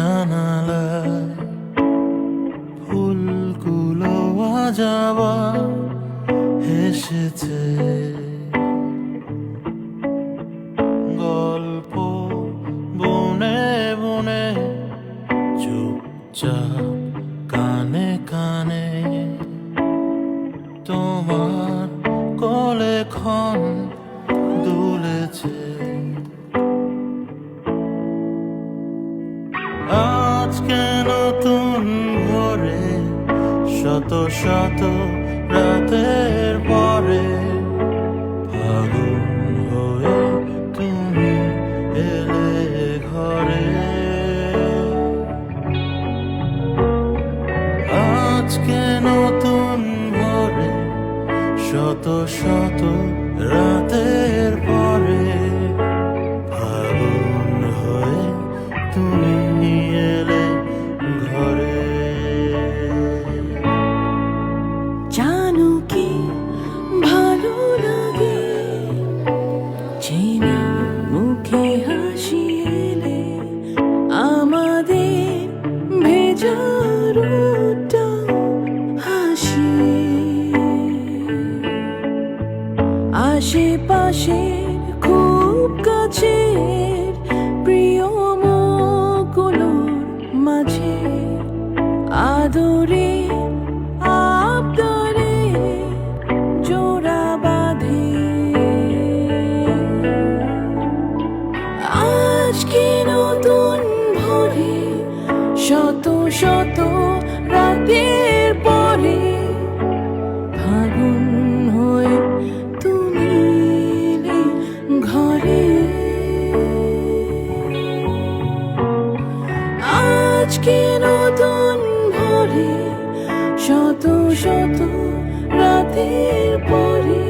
জানালায় ফুলগুলো আজ আবার হেসেছে। গল্প বনে বনে চুপচাপ কানে কানে তোমার কোলে ক্ষণ দুলেছে। আজকে নতুন ভোরে শত শত রাতের পরে ফাগুন হয়ে তুমি এলে ঘরে। আজকে নতুন ভোরে শত শত রাতের পরে ফাগুন হয়ে তুমি এলে ঘরে। জানো কি ভালো লাগে চেনা মুখে হাসি এলে আমাদের ভেজা রোদটা হাসি। আশেপাশের খুব কাছের প্রিয় মুখগুলোর মাঝে আদরে আবদারে জোড়া বাঁধে। আজকে নতুন ভোরে শত শত রাতের পরে ফাগুন হয়ে তুমি এলে ঘরে। আজকে নতুন ভোরে শত শত রাতের পরে